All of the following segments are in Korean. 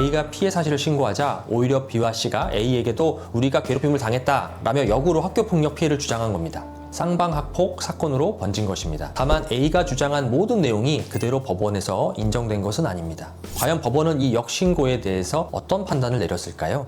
A가 피해 사실을 신고하자 오히려 B와 C가 A에게도 우리가 괴롭힘을 당했다 라며 역으로 학교폭력 피해를 주장한 겁니다. 쌍방학폭 사건으로 번진 것입니다. 다만 A가 주장한 모든 내용이 그대로 법원에서 인정된 것은 아닙니다. 과연 법원은 이 역신고에 대해서 어떤 판단을 내렸을까요?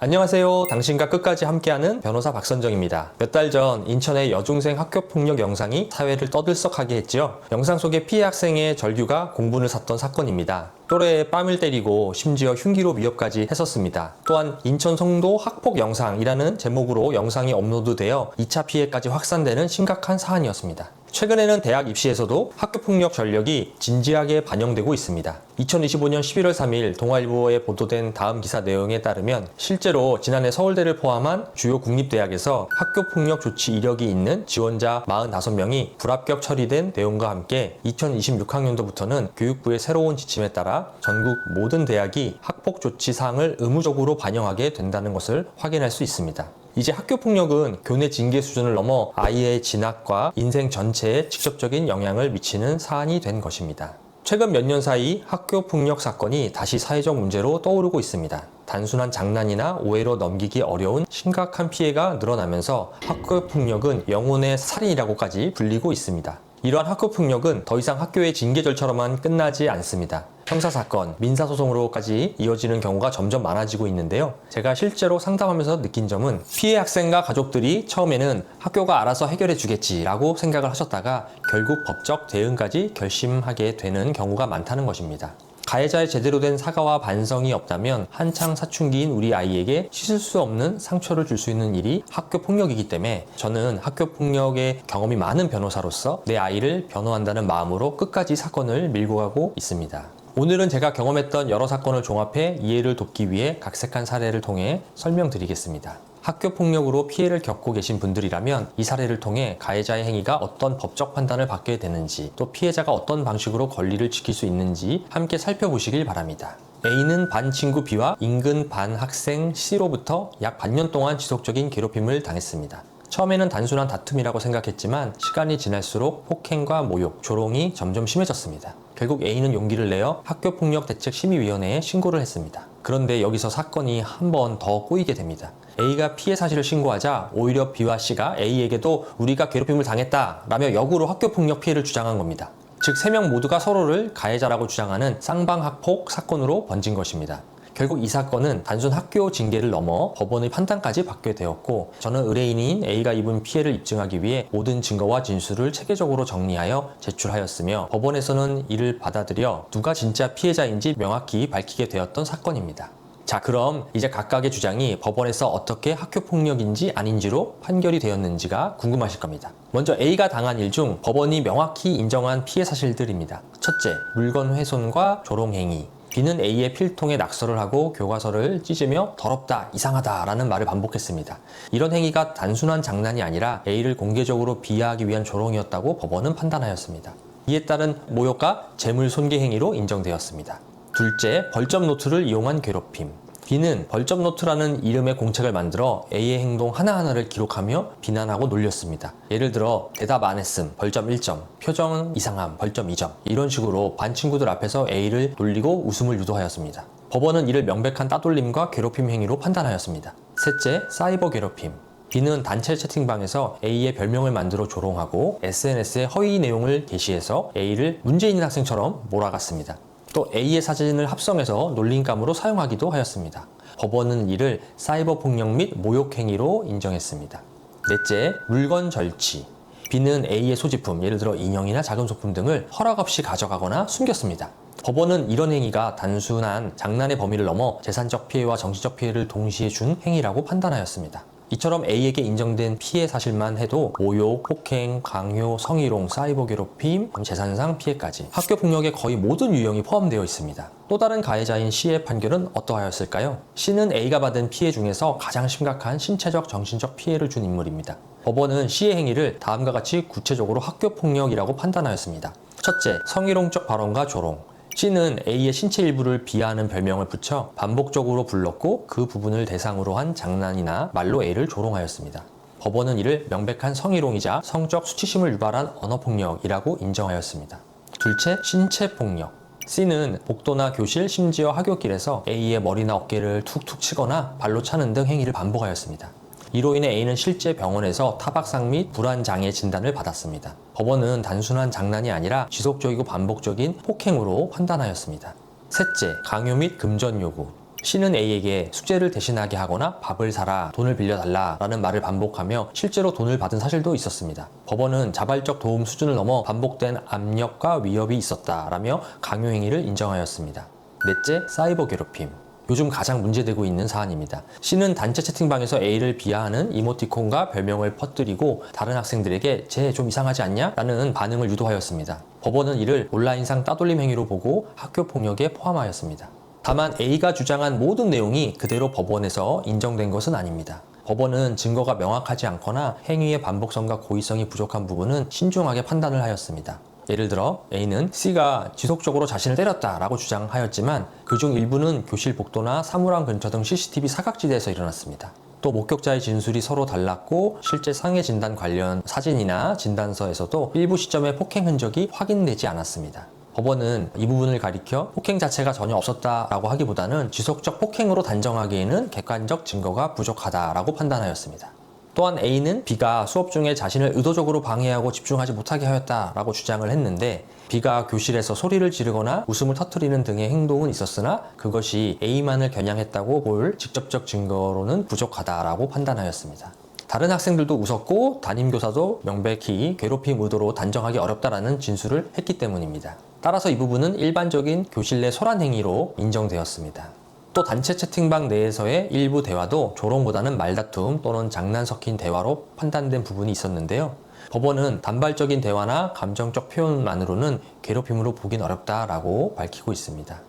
안녕하세요. 당신과 끝까지 함께하는 변호사 박선정입니다. 몇 달 전 인천의 여중생 학교폭력 영상이 사회를 떠들썩하게 했지요. 영상 속의 피해 학생의 절규가 공분을 샀던 사건입니다. 또래에 뺨을 때리고 심지어 흉기로 위협까지 했었습니다. 또한 인천 성도 학폭 영상이라는 제목으로 영상이 업로드되어 2차 피해까지 확산되는 심각한 사안이었습니다. 최근에는 대학 입시에서도 학교폭력 전력이 진지하게 반영되고 있습니다. 2025년 11월 3일 동아일보에 보도된 다음 기사 내용에 따르면 실제로 지난해 서울대를 포함한 주요 국립대학에서 학교폭력 조치 이력이 있는 지원자 45명이 불합격 처리된 내용과 함께 2026학년도부터는 교육부의 새로운 지침에 따라 전국 모든 대학이 학폭 조치 사항을 의무적으로 반영하게 된다는 것을 확인할 수 있습니다. 이제 학교폭력은 교내 징계 수준을 넘어 아이의 진학과 인생 전체에 직접적인 영향을 미치는 사안이 된 것입니다. 최근 몇 년 사이 학교폭력 사건이 다시 사회적 문제로 떠오르고 있습니다. 단순한 장난이나 오해로 넘기기 어려운 심각한 피해가 늘어나면서 학교폭력은 영혼의 살인이라고까지 불리고 있습니다. 이러한 학교폭력은 더 이상 학교의 징계 절차로만 끝나지 않습니다. 형사사건, 민사소송으로까지 이어지는 경우가 점점 많아지고 있는데요. 제가 실제로 상담하면서 느낀 점은 피해 학생과 가족들이 처음에는 학교가 알아서 해결해 주겠지라고 생각을 하셨다가 결국 법적 대응까지 결심하게 되는 경우가 많다는 것입니다. 가해자의 제대로 된 사과와 반성이 없다면 한창 사춘기인 우리 아이에게 씻을 수 없는 상처를 줄 수 있는 일이 학교폭력이기 때문에 저는 학교폭력의 경험이 많은 변호사로서 내 아이를 변호한다는 마음으로 끝까지 사건을 밀고 가고 있습니다. 오늘은 제가 경험했던 여러 사건을 종합해 이해를 돕기 위해 각색한 사례를 통해 설명드리겠습니다. 학교폭력으로 피해를 겪고 계신 분들이라면 이 사례를 통해 가해자의 행위가 어떤 법적 판단을 받게 되는지, 또 피해자가 어떤 방식으로 권리를 지킬 수 있는지 함께 살펴보시길 바랍니다. A는 반 친구 B와 인근 반 학생 C로부터 약 반년 동안 지속적인 괴롭힘을 당했습니다. 처음에는 단순한 다툼이라고 생각했지만 시간이 지날수록 폭행과 모욕, 조롱이 점점 심해졌습니다. 결국 A는 용기를 내어 학교폭력대책심의위원회에 신고를 했습니다. 그런데 여기서 사건이 한 번 더 꼬이게 됩니다. A가 피해 사실을 신고하자 오히려 B와 C가 A에게도 우리가 괴롭힘을 당했다 라며 역으로 학교폭력 피해를 주장한 겁니다. 즉 3명 모두가 서로를 가해자라고 주장하는 쌍방학폭 사건으로 번진 것입니다. 결국 이 사건은 단순 학교 징계를 넘어 법원의 판단까지 받게 되었고, 저는 의뢰인인 A가 입은 피해를 입증하기 위해 모든 증거와 진술을 체계적으로 정리하여 제출하였으며 법원에서는 이를 받아들여 누가 진짜 피해자인지 명확히 밝히게 되었던 사건입니다. 자, 그럼 이제 각각의 주장이 법원에서 어떻게 학교폭력인지 아닌지로 판결이 되었는지가 궁금하실 겁니다. 먼저 A가 당한 일 중 법원이 명확히 인정한 피해 사실들입니다. 첫째, 물건 훼손과 조롱행위. B는 A의 필통에 낙서를 하고 교과서를 찢으며 더럽다, 이상하다 라는 말을 반복했습니다. 이런 행위가 단순한 장난이 아니라 A를 공개적으로 비하하기 위한 조롱이었다고 법원은 판단하였습니다. 이에 따른 모욕과 재물 손괴 행위로 인정되었습니다. 둘째, 벌점 노트를 이용한 괴롭힘. B는 벌점 노트라는 이름의 공책을 만들어 A의 행동 하나하나를 기록하며 비난하고 놀렸습니다. 예를 들어 대답 안 했음, 벌점 1점, 표정 이상함, 벌점 2점 이런 식으로 반 친구들 앞에서 A를 놀리고 웃음을 유도하였습니다. 법원은 이를 명백한 따돌림과 괴롭힘 행위로 판단하였습니다. 셋째, 사이버 괴롭힘. B는 단체 채팅방에서 A의 별명을 만들어 조롱하고 SNS에 허위 내용을 게시해서 A를 문제 있는 학생처럼 몰아갔습니다. 또 A의 사진을 합성해서 놀림감으로 사용하기도 하였습니다. 법원은 이를 사이버 폭력 및 모욕 행위로 인정했습니다. 넷째, 물건 절취. B는 A의 소지품, 예를 들어 인형이나 작은 소품 등을 허락 없이 가져가거나 숨겼습니다. 법원은 이런 행위가 단순한 장난의 범위를 넘어 재산적 피해와 정신적 피해를 동시에 준 행위라고 판단하였습니다. 이처럼 A에게 인정된 피해 사실만 해도 모욕, 폭행, 강요, 성희롱, 사이버 괴롭힘, 재산상 피해까지 학교폭력의 거의 모든 유형이 포함되어 있습니다. 또 다른 가해자인 C의 판결은 어떠하였을까요? C는 A가 받은 피해 중에서 가장 심각한 신체적, 정신적 피해를 준 인물입니다. 법원은 C의 행위를 다음과 같이 구체적으로 학교폭력이라고 판단하였습니다. 첫째, 성희롱적 발언과 조롱. C는 A의 신체 일부를 비하하는 별명을 붙여 반복적으로 불렀고 그 부분을 대상으로 한 장난이나 말로 A를 조롱하였습니다. 법원은 이를 명백한 성희롱이자 성적 수치심을 유발한 언어폭력이라고 인정하였습니다. 둘째, 신체폭력. C는 복도나 교실, 심지어 학교길에서 A의 머리나 어깨를 툭툭 치거나 발로 차는 등 행위를 반복하였습니다. 이로 인해 A는 실제 병원에서 타박상 및 불안장애 진단을 받았습니다. 법원은 단순한 장난이 아니라 지속적이고 반복적인 폭행으로 판단하였습니다. 셋째, 강요 및 금전 요구. C는 A에게 숙제를 대신하게 하거나 밥을 사라, 돈을 빌려달라 라는 말을 반복하며 실제로 돈을 받은 사실도 있었습니다. 법원은 자발적 도움 수준을 넘어 반복된 압력과 위협이 있었다라며 강요 행위를 인정하였습니다. 넷째, 사이버 괴롭힘. 요즘 가장 문제되고 있는 사안입니다. C는 단체 채팅방에서 A를 비하하는 이모티콘과 별명을 퍼뜨리고 다른 학생들에게 쟤 좀 이상하지 않냐? 라는 반응을 유도하였습니다. 법원은 이를 온라인상 따돌림 행위로 보고 학교 폭력에 포함하였습니다. 다만 A가 주장한 모든 내용이 그대로 법원에서 인정된 것은 아닙니다. 법원은 증거가 명확하지 않거나 행위의 반복성과 고의성이 부족한 부분은 신중하게 판단을 하였습니다. 예를 들어 A는 C가 지속적으로 자신을 때렸다라고 주장하였지만 그중 일부는 교실 복도나 사물함 근처 등 CCTV 사각지대에서 일어났습니다. 또 목격자의 진술이 서로 달랐고 실제 상해 진단 관련 사진이나 진단서에서도 일부 시점에 폭행 흔적이 확인되지 않았습니다. 법원은 이 부분을 가리켜 폭행 자체가 전혀 없었다라고 하기보다는 지속적 폭행으로 단정하기에는 객관적 증거가 부족하다라고 판단하였습니다. 또한 A는 B가 수업 중에 자신을 의도적으로 방해하고 집중하지 못하게 하였다라고 주장을 했는데 B가 교실에서 소리를 지르거나 웃음을 터뜨리는 등의 행동은 있었으나 그것이 A만을 겨냥했다고 볼 직접적 증거로는 부족하다라고 판단하였습니다. 다른 학생들도 웃었고 담임교사도 명백히 괴롭힘 의도로 단정하기 어렵다라는 진술을 했기 때문입니다. 따라서 이 부분은 일반적인 교실 내 소란 행위로 인정되었습니다. 또 단체 채팅방 내에서의 일부 대화도 조롱보다는 말다툼 또는 장난 섞인 대화로 판단된 부분이 있었는데요. 법원은 단발적인 대화나 감정적 표현만으로는 괴롭힘으로 보긴 어렵다라고 밝히고 있습니다.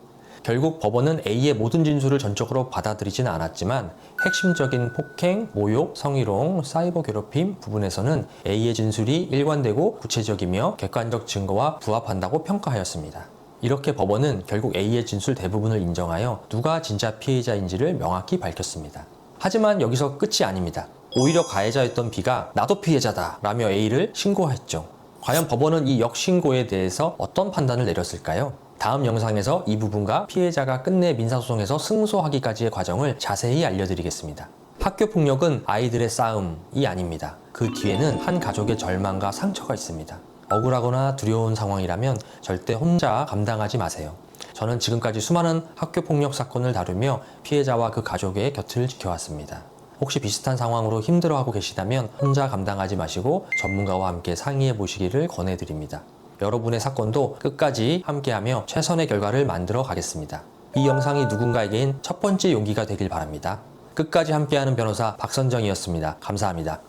결국 법원은 A의 모든 진술을 전적으로 받아들이지는 않았지만 핵심적인 폭행, 모욕, 성희롱, 사이버 괴롭힘 부분에서는 A의 진술이 일관되고 구체적이며 객관적 증거와 부합한다고 평가하였습니다. 이렇게 법원은 결국 A의 진술 대부분을 인정하여 누가 진짜 피해자인지를 명확히 밝혔습니다. 하지만 여기서 끝이 아닙니다. 오히려 가해자였던 B가 나도 피해자다 라며 A를 신고했죠. 과연 법원은 이 역신고에 대해서 어떤 판단을 내렸을까요? 다음 영상에서 이 부분과 피해자가 끝내 민사소송에서 승소하기까지의 과정을 자세히 알려드리겠습니다. 학교 폭력은 아이들의 싸움이 아닙니다. 그 뒤에는 한 가족의 절망과 상처가 있습니다. 억울하거나 두려운 상황이라면 절대 혼자 감당하지 마세요. 저는 지금까지 수많은 학교 폭력 사건을 다루며 피해자와 그 가족의 곁을 지켜왔습니다. 혹시 비슷한 상황으로 힘들어하고 계시다면 혼자 감당하지 마시고 전문가와 함께 상의해 보시기를 권해드립니다. 여러분의 사건도 끝까지 함께하며 최선의 결과를 만들어 가겠습니다. 이 영상이 누군가에겐 첫 번째 용기가 되길 바랍니다. 끝까지 함께하는 변호사 박선정이었습니다. 감사합니다.